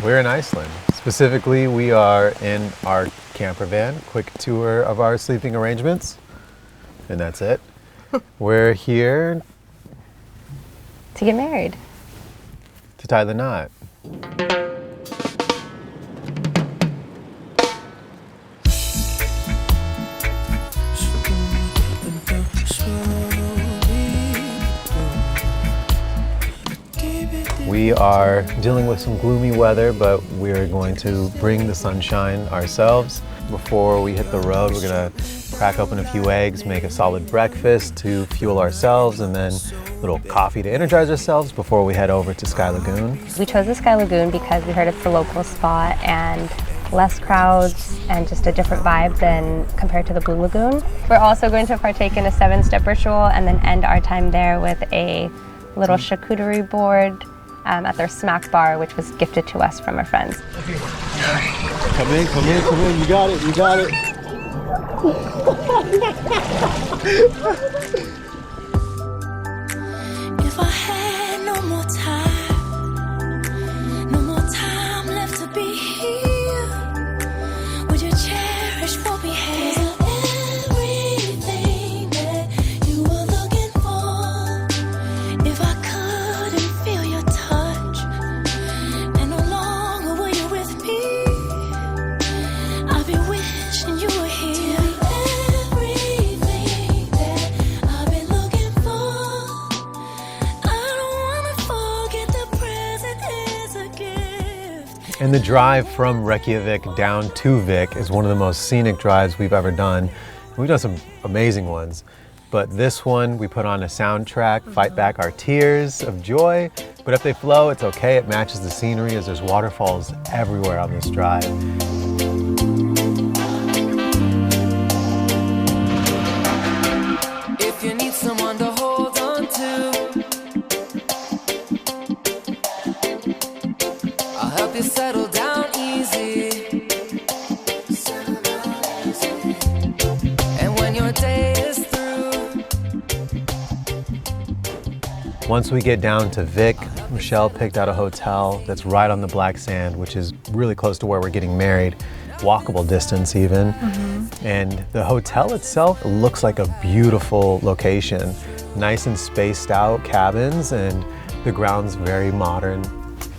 We're in Iceland. Specifically, we are in our camper van. Quick tour of our sleeping arrangements. And that's it. We're here to get married. To tie the knot. We are dealing with some gloomy weather, but we're going to bring the sunshine ourselves. Before we hit the road, we're gonna crack open a few eggs, make a solid breakfast to fuel ourselves, and then a little coffee to energize ourselves before we head over to Sky Lagoon. We chose the Sky Lagoon because we heard it's the local spot and less crowds and just a different vibe than compared to the Blue Lagoon. We're also going to partake in a 7-step ritual and then end our time there with a little charcuterie board at their snack bar, which was gifted to us from our friends. Come in, you got it, you got it. If I had no more time left to be here, would you cherish what we had? Everything that you were looking for. If I couldn't feel your touch, and no longer were you with me, I'd be wishing you were here. Everything that I've been looking for. I don't wanna forget the present is a gift. And the drive from Reykjavik down to Vik is one of the most scenic drives we've ever done. We've done some amazing ones, but this one we put on a soundtrack, fight back our tears of joy, but if they flow, it's okay. It matches the scenery as there's waterfalls everywhere on this drive. If you need someone to hold on to, I'll help you settle down easy. And when your day is through, Once we get down to Vik, Michelle picked out a hotel that's right on the black sand, which is really close to where we're getting married, walkable distance even. And the hotel itself looks like a beautiful location. Nice and spaced out cabins, and the ground's very modern.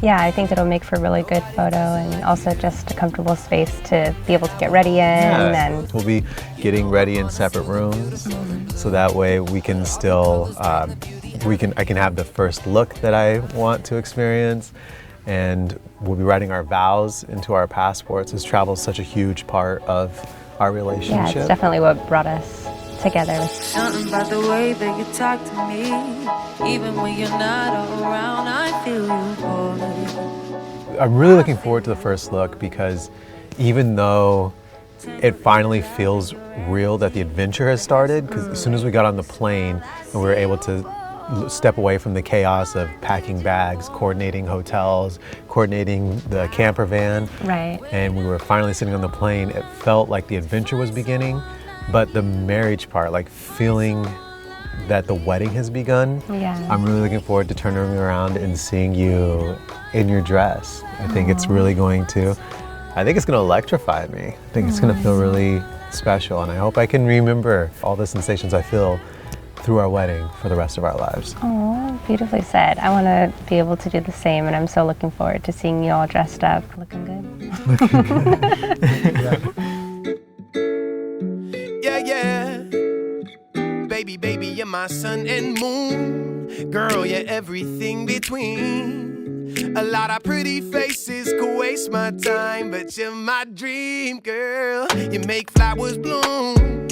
Yeah, I think it'll make for a really good photo and also just a comfortable space to be able to get ready in. And We'll be getting ready in separate rooms, so that way we can still, I can have the first look that I want to experience, and we'll be writing our vows into our passports, as travel is such a huge part of our relationship. yeah, it's definitely what brought us together. something about the way that you talk to me. Even when you're not around, I feel you calling. I'm really looking forward to the first look, because even though it finally feels real that the adventure has started, because as soon as we got on the plane and we were able to step away from the chaos of packing bags, coordinating hotels, coordinating the camper van, Right. and we were finally sitting on the plane, it felt like the adventure was beginning, but the marriage part, like feeling that the wedding has begun. Yeah. I'm really looking forward to turning around and seeing you in your dress. I think it's really going to electrify me. I think it's going to feel really special, and I hope I can remember all the sensations I feel through our wedding for the rest of our lives. Oh, beautifully said. I want to be able to do the same, and I'm so looking forward to seeing you all dressed up, looking good. Yeah, yeah. Baby, you're my sun and moon. Girl, you're everything between. A lot of pretty faces could waste my time, but you're my dream, girl. You make flowers bloom.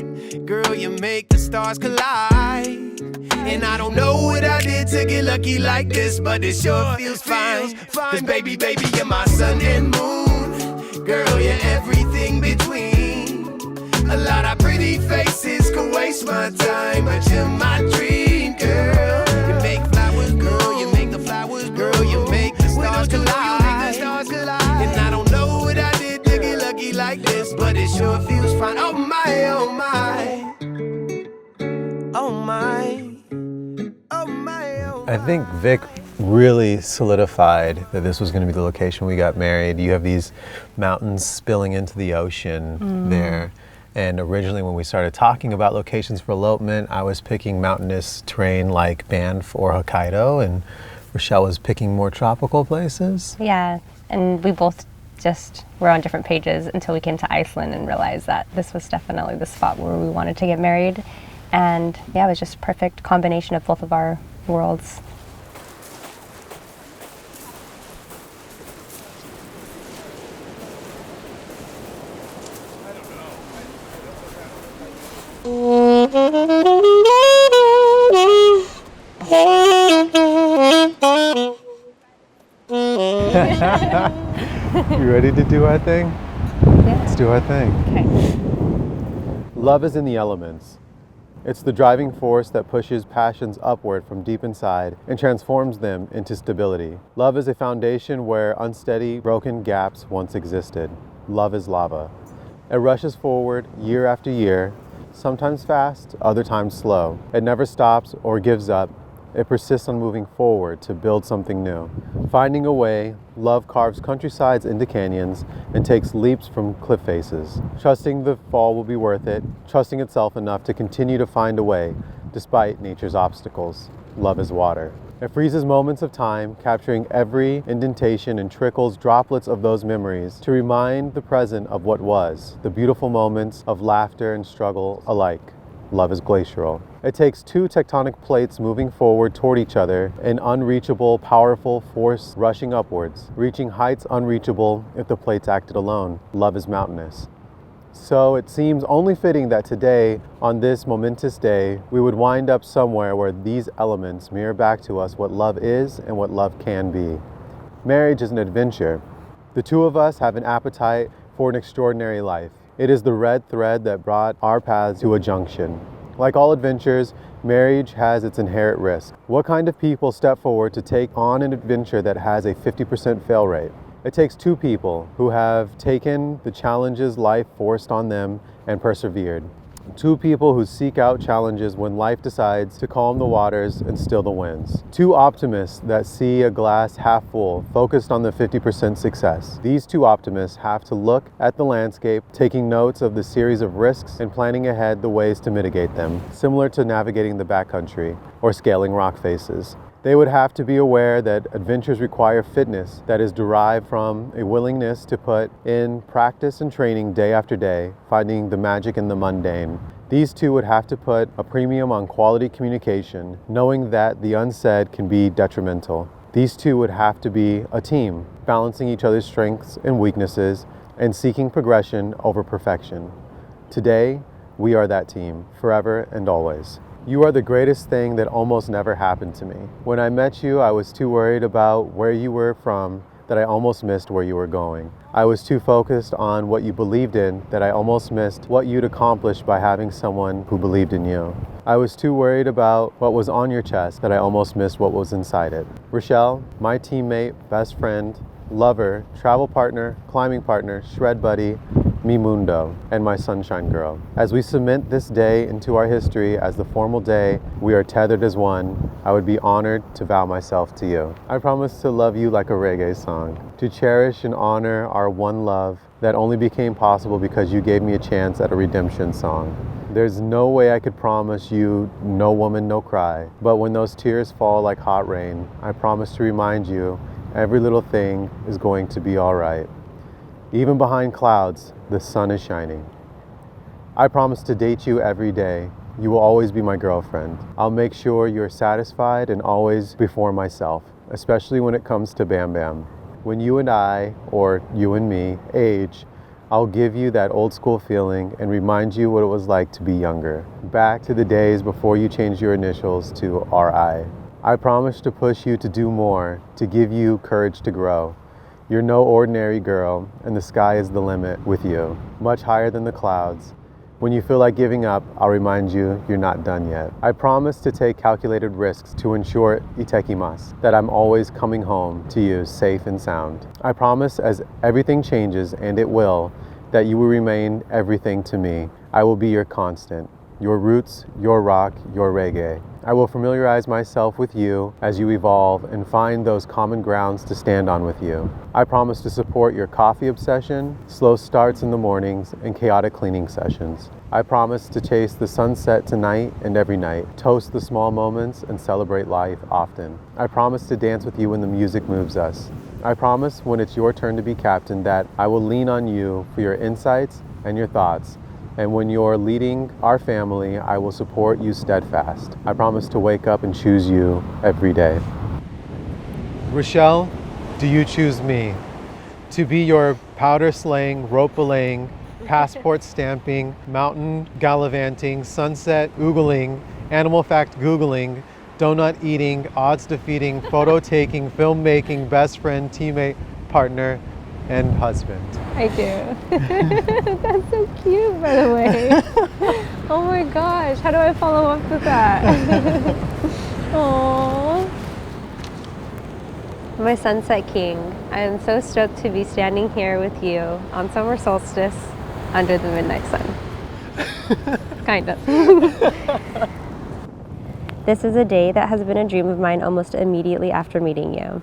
Girl, you make the stars collide. And I don't know what I did to get lucky like this, but it sure feels fine. Cause baby, you're my sun and moon. Girl, you're everything between. A lot of pretty faces could waste my time, but you're my dream, girl. You make flowers, girl, you make the flowers, girl, you make the stars collide. And I don't know what I did to get lucky like this, but it sure feels fine. Oh my, oh my. Oh my. Oh my, oh my. I think Vic really solidified that this was going to be the location we got married. You have these mountains spilling into the ocean there. And originally when we started talking about locations for elopement, I was picking mountainous terrain like Banff or Hokkaido, and Rochelle was picking more tropical places. Yeah, and we both just were on different pages until we came to Iceland and realized that this was definitely the spot where we wanted to get married. And yeah, it was just a perfect combination of both of our worlds. You ready to do our thing? Yeah. Let's do our thing. Okay. Love is in the elements. It's the driving force that pushes passions upward from deep inside and transforms them into stability. Love is a foundation where unsteady, broken gaps once existed. Love is lava. It rushes forward year after year, sometimes fast, other times slow. It never stops or gives up. It persists on moving forward to build something new. Finding a way, love carves countrysides into canyons and takes leaps from cliff faces. Trusting the fall will be worth it, trusting itself enough to continue to find a way, despite nature's obstacles. Love is water. It freezes moments of time, capturing every indentation and trickles droplets of those memories to remind the present of what was, the beautiful moments of laughter and struggle alike. Love is glacial. It takes two tectonic plates moving forward toward each other, an unreachable, powerful force rushing upwards, reaching heights unreachable if the plates acted alone. Love is mountainous. So it seems only fitting that today, on this momentous day, we would wind up somewhere where these elements mirror back to us what love is and what love can be. Marriage is an adventure. The two of us have an appetite for an extraordinary life. It is the red thread that brought our paths to a junction. Like all adventures, marriage has its inherent risk. What kind of people step forward to take on an adventure that has a 50% fail rate? It takes two people who have taken the challenges life forced on them and persevered. Two people who seek out challenges when life decides to calm the waters and still the winds. Two optimists that see a glass half full, focused on the 50% success. These two optimists have to look at the landscape, taking notes of the series of risks and planning ahead the ways to mitigate them, similar to navigating the backcountry or scaling rock faces. They would have to be aware that adventures require fitness that is derived from a willingness to put in practice and training day after day, finding the magic in the mundane. These two would have to put a premium on quality communication, knowing that the unsaid can be detrimental. These two would have to be a team, balancing each other's strengths and weaknesses and seeking progression over perfection. Today, we are that team, forever and always. You are the greatest thing that almost never happened to me. When I met you, I was too worried about where you were from that I almost missed where you were going. I was too focused on what you believed in that I almost missed what you'd accomplished by having someone who believed in you. I was too worried about what was on your chest that I almost missed what was inside it. Rochelle, my teammate, best friend, lover, travel partner, climbing partner, shred buddy, mi mundo, and my sunshine girl. As we cement this day into our history as the formal day we are tethered as one, I would be honored to vow myself to you. I promise to love you like a reggae song, to cherish and honor our one love that only became possible because you gave me a chance at a redemption song. There's no way I could promise you no woman, no cry, but when those tears fall like hot rain, I promise to remind you every little thing is going to be all right. Even behind clouds, the sun is shining. I promise to date you every day, you will always be my girlfriend. I'll make sure you're satisfied and always before myself, especially when it comes to Bam Bam. When you and I, or you and me, age, I'll give you that old school feeling and remind you what it was like to be younger. Back to the days before you changed your initials to RI. I promise to push you to do more, to give you courage to grow. You're no ordinary girl, and the sky is the limit with you, much higher than the clouds. When you feel like giving up, I'll remind you you're not done yet. I promise to take calculated risks to ensure Ikigais, that I'm always coming home to you safe and sound. I promise as everything changes, and it will, that you will remain everything to me. I will be your constant, your roots, your rock, your reggae. I will familiarize myself with you as you evolve and find those common grounds to stand on with you. I promise to support your coffee obsession, slow starts in the mornings, and chaotic cleaning sessions. I promise to chase the sunset tonight and every night, toast the small moments, and celebrate life often. I promise to dance with you when the music moves us. I promise when it's your turn to be captain that I will lean on you for your insights and your thoughts. And when you're leading our family, I will support you steadfast. I promise to wake up and choose you every day. Rochelle, do you choose me to be your powder slaying, rope belaying, passport stamping, mountain gallivanting, sunset oogling, animal fact googling, donut eating, odds defeating, photo taking, filmmaking, best friend, teammate, partner, and husband? I do. That's so cute, by the way. Oh my gosh, how do I follow up with that? Aww. My sunset king, I am so stoked to be standing here with you on summer solstice under the midnight sun. Kind of. This is a day that has been a dream of mine almost immediately after meeting you.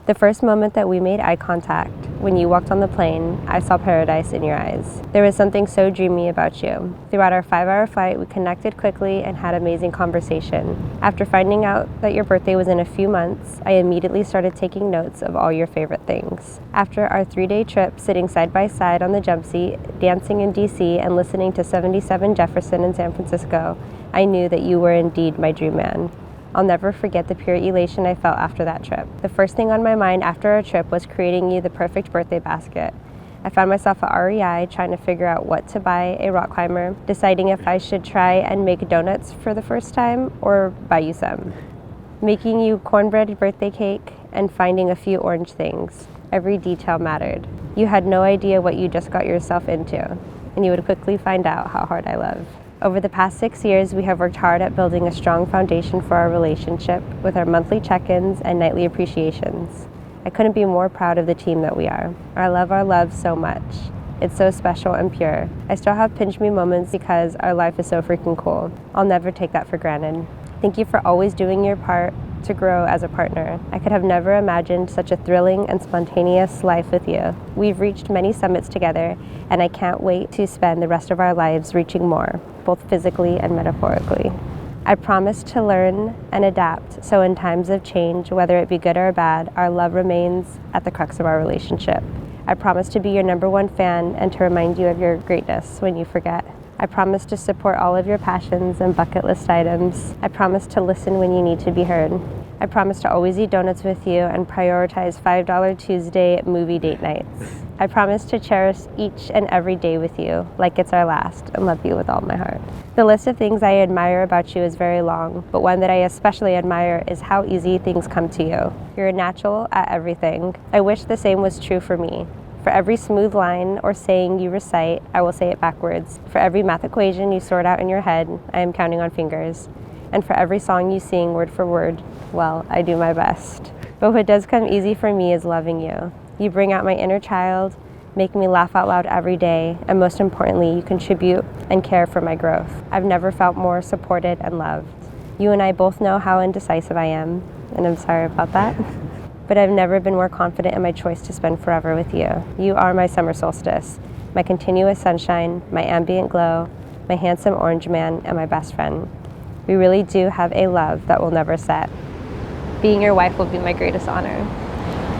The first moment that we made eye contact, when you walked on the plane, I saw paradise in your eyes. There was something so dreamy about you. Throughout our 5-hour flight, we connected quickly and had amazing conversation. After finding out that your birthday was in a few months, I immediately started taking notes of all your favorite things. After our 3-day trip, sitting side by side on the jump seat, dancing in DC, and listening to 77 Jefferson in San Francisco, I knew that you were indeed my dream man. I'll never forget the pure elation I felt after that trip. The first thing on my mind after our trip was creating you the perfect birthday basket. I found myself at REI trying to figure out what to buy a rock climber, deciding if I should try and make donuts for the first time or buy you some. Making you cornbread birthday cake and finding a few orange things. Every detail mattered. You had no idea what you just got yourself into, and you would quickly find out how hard I love. Over the past 6 years, we have worked hard at building a strong foundation for our relationship with our monthly check-ins and nightly appreciations. I couldn't be more proud of the team that we are. I love our love so much. It's so special and pure. I still have pinch me moments because our life is so freaking cool. I'll never take that for granted. Thank you for always doing your part to grow as a partner. I could have never imagined such a thrilling and spontaneous life with you. We've reached many summits together, and I can't wait to spend the rest of our lives reaching more, both physically and metaphorically. I promise to learn and adapt, so in times of change, whether it be good or bad, our love remains at the crux of our relationship. I promise to be your #1 fan and to remind you of your greatness when you forget. I promise to support all of your passions and bucket list items. I promise to listen when you need to be heard. I promise to always eat donuts with you and prioritize $5 Tuesday movie date nights. I promise to cherish each and every day with you, like it's our last, and love you with all my heart. The list of things I admire about you is very long, but one that I especially admire is how easy things come to you. You're a natural at everything. I wish the same was true for me. For every smooth line or saying you recite, I will say it backwards. For every math equation you sort out in your head, I am counting on fingers. And for every song you sing word for word, well, I do my best. But what does come easy for me is loving you. You bring out my inner child, make me laugh out loud every day, and most importantly, you contribute and care for my growth. I've never felt more supported and loved. You and I both know how indecisive I am, and I'm sorry about that. But I've never been more confident in my choice to spend forever with you. You are my summer solstice, my continuous sunshine, my ambient glow, my handsome orange man, and my best friend. We really do have a love that will never set. Being your wife will be my greatest honor.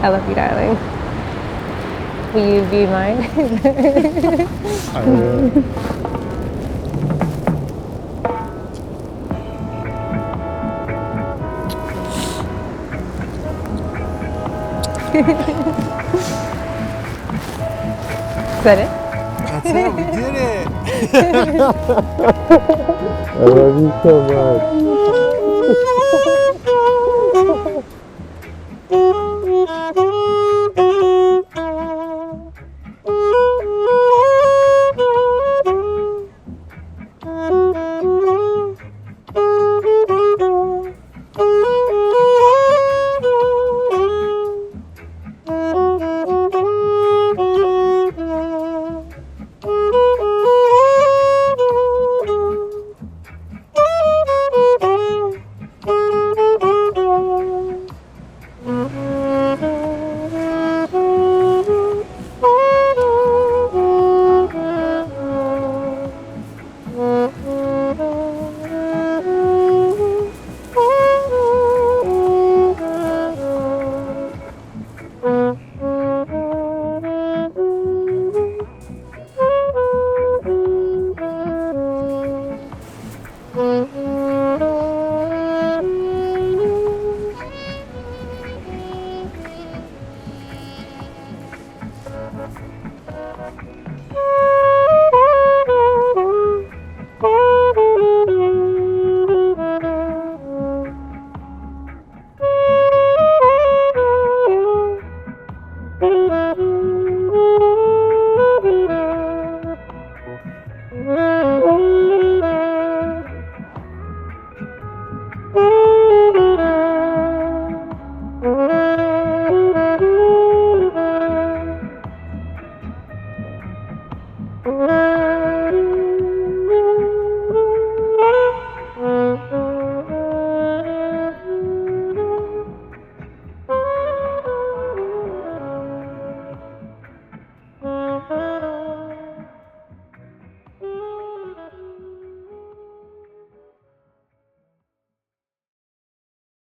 I love you, darling. Will you be mine? I will. Is that it? That's it, we did it. I love you so much.